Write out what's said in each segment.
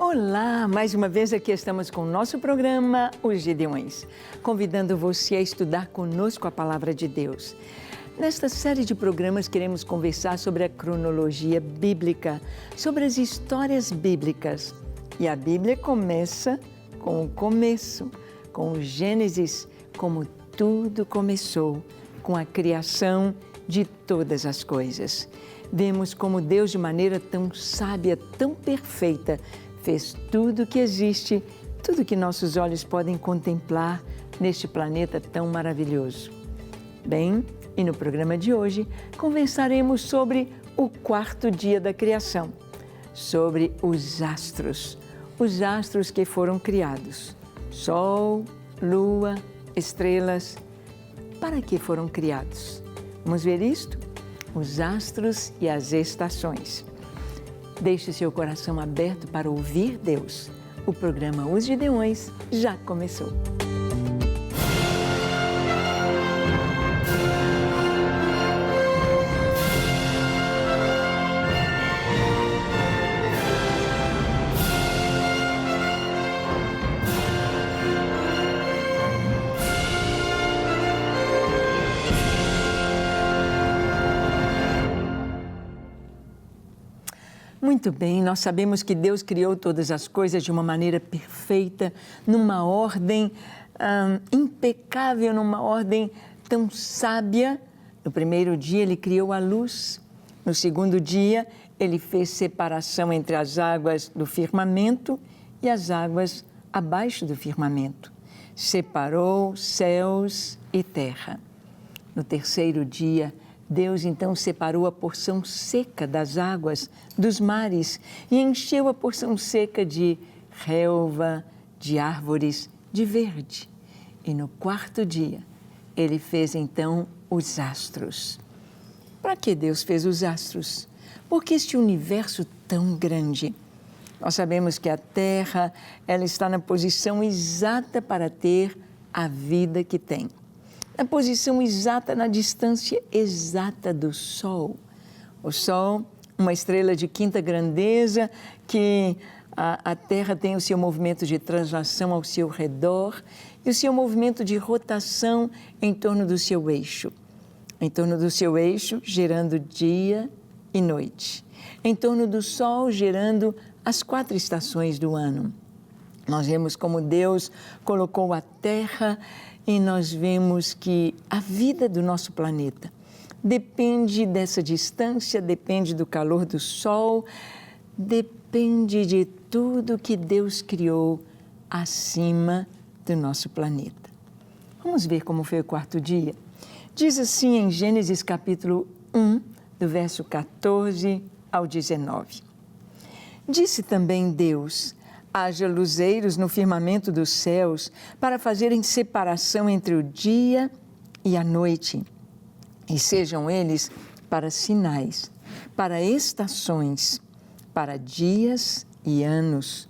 Olá, mais uma vez aqui estamos com o nosso programa Os Gideões, convidando você a estudar conosco a Palavra de Deus. Nesta série de programas queremos conversar sobre a cronologia bíblica, sobre as histórias bíblicas. E a Bíblia começa com o começo, com o Gênesis, como tudo começou, com a criação de todas as coisas. Vemos como Deus, de maneira tão sábia, tão perfeita, fez tudo que existe, tudo que nossos olhos podem contemplar neste planeta tão maravilhoso. Bem, e no programa de hoje conversaremos sobre o quarto dia da criação, sobre os astros que foram criados. Sol, lua, estrelas, para que foram criados? Vamos ver isto? Os astros e as estações. Deixe seu coração aberto para ouvir Deus. O programa Os Gideões já começou. Muito bem, nós sabemos que Deus criou todas as coisas de uma maneira perfeita, numa ordem impecável, numa ordem tão sábia. No primeiro dia Ele criou a luz, no segundo dia Ele fez separação entre as águas do firmamento e as águas abaixo do firmamento. Separou céus e terra. No terceiro dia, Deus então separou a porção seca das águas, dos mares, e encheu a porção seca de relva, de árvores, de verde. E no quarto dia, Ele fez então os astros. Para que Deus fez os astros? Porque este universo tão grande, nós sabemos que a Terra, ela está na posição exata para ter a vida que tem. Na posição exata, na distância exata do Sol. O Sol, uma estrela de quinta grandeza, que a Terra tem o seu movimento de translação ao seu redor e o seu movimento de rotação em torno do seu eixo. Em torno do seu eixo, gerando dia e noite. Em torno do Sol, gerando as 4 estações do ano. Nós vemos como Deus colocou a Terra e nós vemos que a vida do nosso planeta depende dessa distância, depende do calor do Sol, depende de tudo que Deus criou acima do nosso planeta. Vamos ver como foi o quarto dia? Diz assim em Gênesis capítulo 1, do verso 14 ao 19. Disse também Deus: haja luzeiros no firmamento dos céus para fazerem separação entre o dia e a noite, e sejam eles para sinais, para estações, para dias e anos,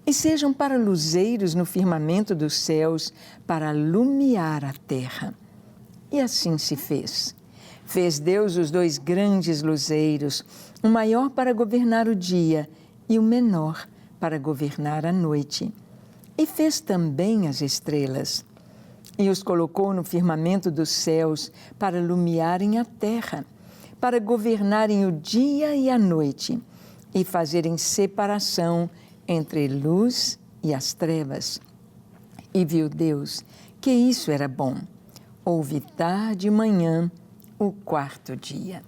e sejam para luzeiros no firmamento dos céus para alumiar a terra. E assim se fez. Fez Deus os 2 grandes luzeiros, o maior para governar o dia e o menor para governar a noite. E fez também as estrelas, e os colocou no firmamento dos céus para iluminarem a terra, para governarem o dia e a noite, e fazerem separação entre luz e as trevas. E viu Deus que isso era bom. Houve tarde e manhã, o quarto dia.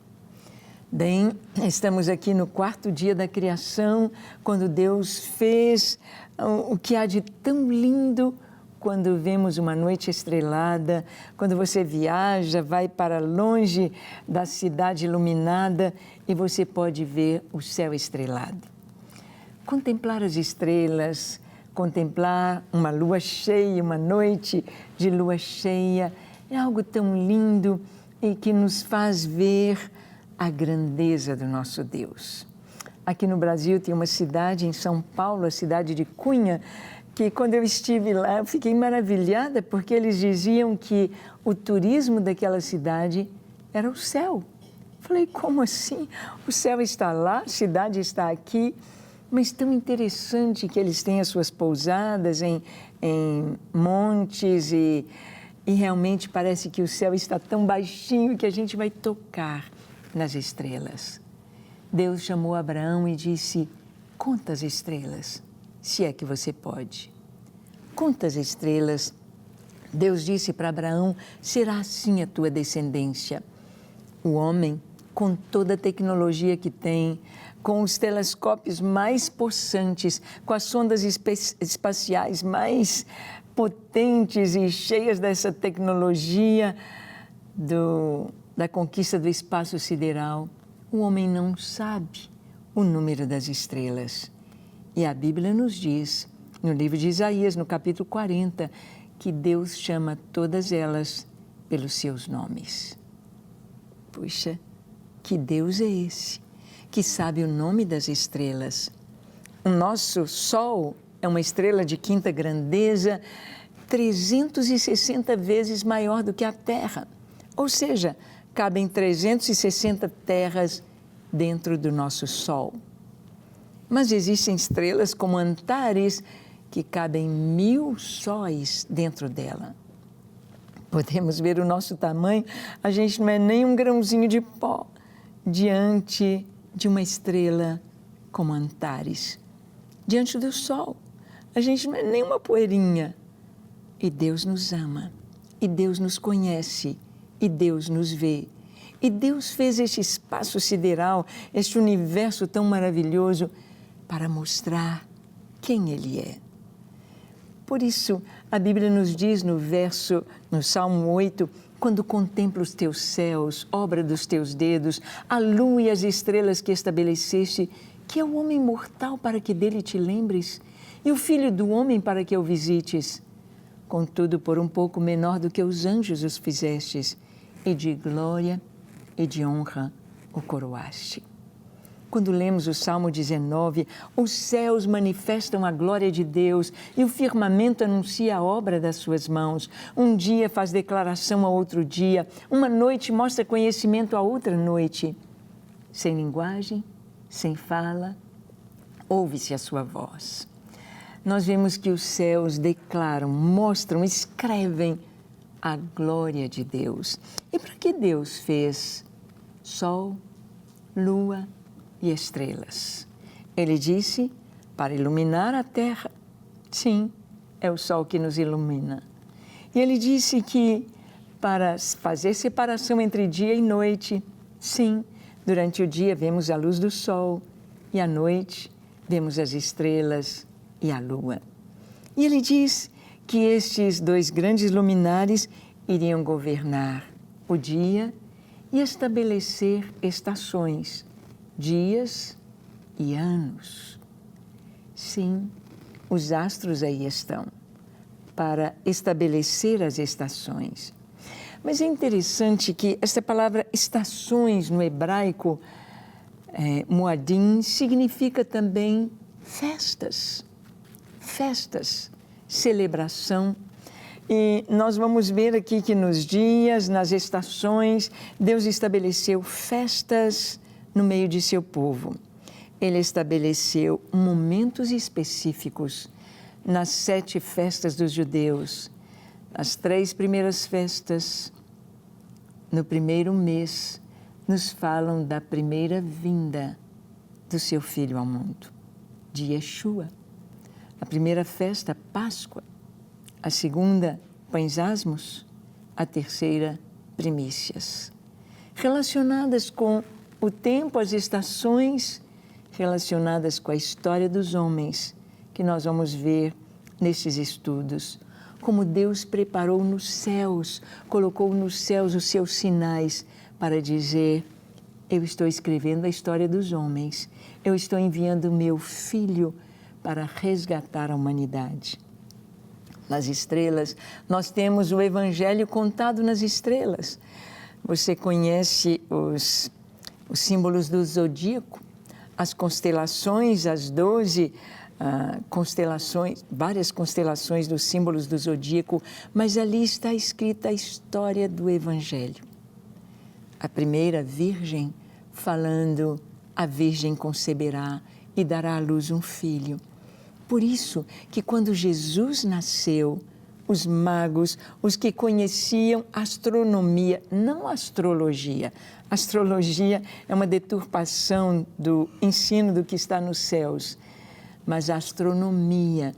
Bem, estamos aqui no quarto dia da criação, quando Deus fez o que há de tão lindo quando vemos uma noite estrelada, quando você viaja, vai para longe da cidade iluminada e você pode ver o céu estrelado. Contemplar as estrelas, contemplar uma lua cheia, uma noite de lua cheia, é algo tão lindo e que nos faz ver a grandeza do nosso Deus. Aqui no Brasil tem uma cidade, em São Paulo, a cidade de Cunha, que quando eu estive lá, eu fiquei maravilhada, porque eles diziam que o turismo daquela cidade era o céu. Falei, como assim? O céu está lá, a cidade está aqui. mas tão interessante que eles têm as suas pousadas em montes e realmente parece que o céu está tão baixinho que a gente vai tocar nas estrelas. Deus chamou Abraão e disse: conta as estrelas, se é que você pode. Conta as estrelas. Deus disse para Abraão: será assim a tua descendência. O homem, com toda a tecnologia que tem, com os telescópios mais possantes, com as sondas espaciais mais potentes e cheias dessa tecnologia da conquista do espaço sideral, o homem não sabe o número das estrelas. E a Bíblia nos diz, no livro de Isaías, no capítulo 40, que Deus chama todas elas pelos seus nomes. Puxa, que Deus é esse, que sabe o nome das estrelas? O nosso Sol é uma estrela de quinta grandeza, 360 vezes maior do que a Terra. Ou seja, cabem 360 terras dentro do nosso Sol. Mas existem estrelas como Antares, que cabem 1000 sóis dentro dela. Podemos ver o nosso tamanho, a gente não é nem um grãozinho de pó diante de uma estrela como Antares. Diante do Sol, a gente não é nem uma poeirinha. E Deus nos ama, e Deus nos conhece, e Deus nos vê. E Deus fez este espaço sideral, este universo tão maravilhoso, para mostrar quem Ele é. Por isso, a Bíblia nos diz no Salmo 8, quando contemplo os teus céus, obra dos teus dedos, a lua e as estrelas que estabeleceste, que é o homem mortal para que dele te lembres, e o filho do homem para que o visites. Contudo, por um pouco menor do que os anjos os fizestes, e de glória e de honra o coroaste. Quando lemos o Salmo 19, os céus manifestam a glória de Deus e o firmamento anuncia a obra das suas mãos. Um dia faz declaração a outro dia, uma noite mostra conhecimento a outra noite. Sem linguagem, sem fala, ouve-se a sua voz. Nós vemos que os céus declaram, mostram, escrevem a glória de Deus. E para que Deus fez sol, lua e estrelas? Ele disse, para iluminar a terra. Sim, é o sol que nos ilumina. E ele disse que para fazer separação entre dia e noite. Sim, durante o dia vemos a luz do sol e à noite vemos as estrelas e a lua. E ele diz que estes dois grandes luminares iriam governar o dia e estabelecer estações, dias e anos. Sim, os astros aí estão para estabelecer as estações. Mas é interessante que esta palavra estações no hebraico, Moadim, significa também festas, celebração. E nós vamos ver aqui que nos dias, nas estações, Deus estabeleceu festas no meio de seu povo. Ele estabeleceu momentos específicos nas 7 festas dos judeus. As 3 primeiras festas, no primeiro mês, nos falam da primeira vinda do seu Filho ao mundo, de Yeshua. A primeira festa, Páscoa. A segunda, Pães Asmos. A terceira, Primícias. Relacionadas com o tempo, as estações, relacionadas com a história dos homens, que nós vamos ver nesses estudos. Como Deus preparou nos céus, colocou nos céus os seus sinais para dizer: eu estou escrevendo a história dos homens, eu estou enviando o meu Filho para resgatar a humanidade. Nas estrelas, nós temos o Evangelho contado nas estrelas. Você conhece os símbolos do zodíaco, as constelações, as 12 constelações, várias constelações dos símbolos do zodíaco, mas ali está escrita a história do Evangelho. A primeira virgem falando, a virgem conceberá e dará à luz um filho. Por isso que quando Jesus nasceu, os magos, os que conheciam astronomia, não astrologia. Astrologia é uma deturpação do ensino do que está nos céus. Mas a astronomia,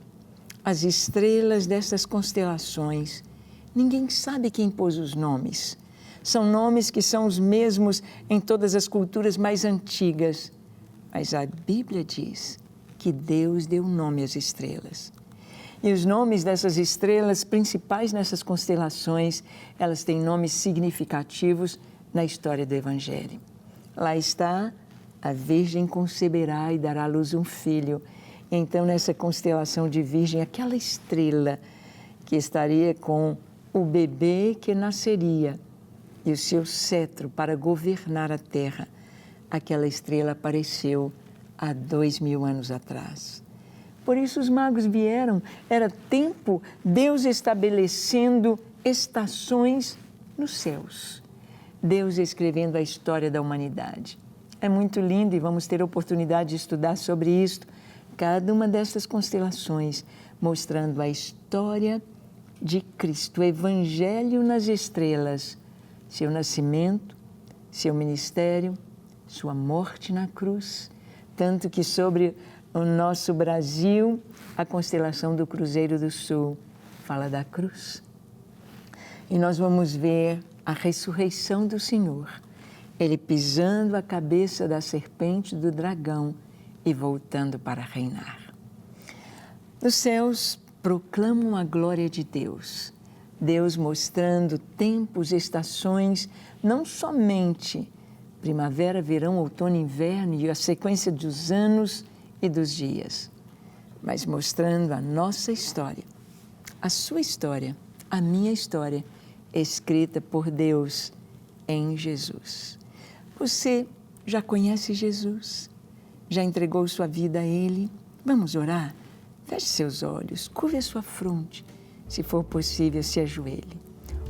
as estrelas dessas constelações, ninguém sabe quem pôs os nomes. São nomes que são os mesmos em todas as culturas mais antigas. Mas a Bíblia diz que Deus deu nome às estrelas. E os nomes dessas estrelas principais nessas constelações, elas têm nomes significativos na história do Evangelho. Lá está, a Virgem conceberá e dará à luz um filho. Então, nessa constelação de Virgem, aquela estrela que estaria com o bebê que nasceria e o seu cetro para governar a terra, aquela estrela apareceu há 2000 anos atrás. Por isso os magos vieram, era tempo Deus estabelecendo estações nos céus. Deus escrevendo a história da humanidade. É muito lindo e vamos ter a oportunidade de estudar sobre isto, cada uma dessas constelações, mostrando a história de Cristo, o Evangelho nas estrelas, seu nascimento, seu ministério, sua morte na cruz, tanto que sobre o nosso Brasil, a constelação do Cruzeiro do Sul fala da cruz. E nós vamos ver a ressurreição do Senhor, Ele pisando a cabeça da serpente do dragão e voltando para reinar. Os céus proclamam a glória de Deus, Deus mostrando tempos, estações, não somente primavera, verão, outono, inverno e a sequência dos anos e dos dias, mas mostrando a nossa história, a sua história, a minha história, escrita por Deus em Jesus. Você já conhece Jesus? Já entregou sua vida a Ele? Vamos orar? Feche seus olhos, curve a sua fronte, se for possível, se ajoelhe.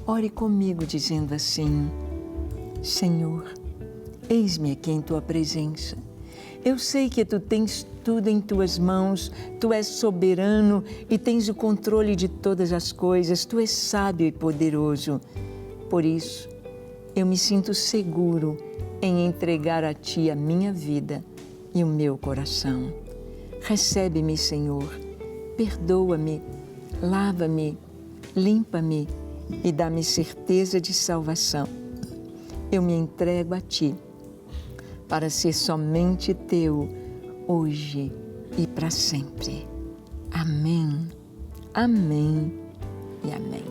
Ore comigo dizendo assim: Senhor, eis-me aqui em Tua presença. Eu sei que Tu tens tudo em Tuas mãos, Tu és soberano e tens o controle de todas as coisas, Tu és sábio e poderoso. Por isso, eu me sinto seguro em entregar a Ti a minha vida e o meu coração. Recebe-me, Senhor, perdoa-me, lava-me, limpa-me e dá-me certeza de salvação. Eu me entrego a Ti, para ser somente Teu, hoje e para sempre. Amém, amém e amém.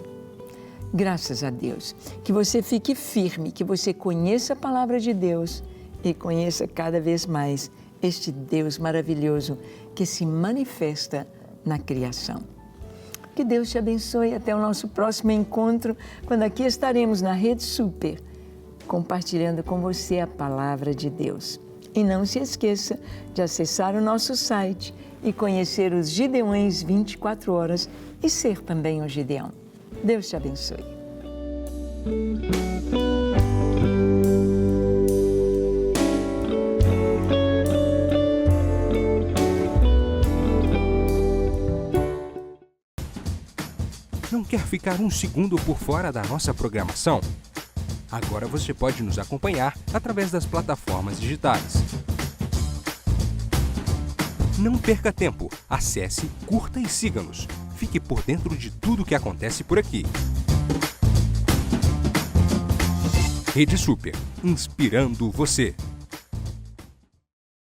Graças a Deus. Que você fique firme, que você conheça a palavra de Deus e conheça cada vez mais este Deus maravilhoso que se manifesta na criação. Que Deus te abençoe. Até o nosso próximo encontro, quando aqui estaremos na Rede Super, compartilhando com você a palavra de Deus. E não se esqueça de acessar o nosso site e conhecer os Gideões 24 horas e ser também um Gideão. Deus te abençoe. Não quer ficar um segundo por fora da nossa programação? Agora você pode nos acompanhar através das plataformas digitais. Não perca tempo, acesse, curta e siga-nos. Fique por dentro de tudo o que acontece por aqui. Rede Super, inspirando você.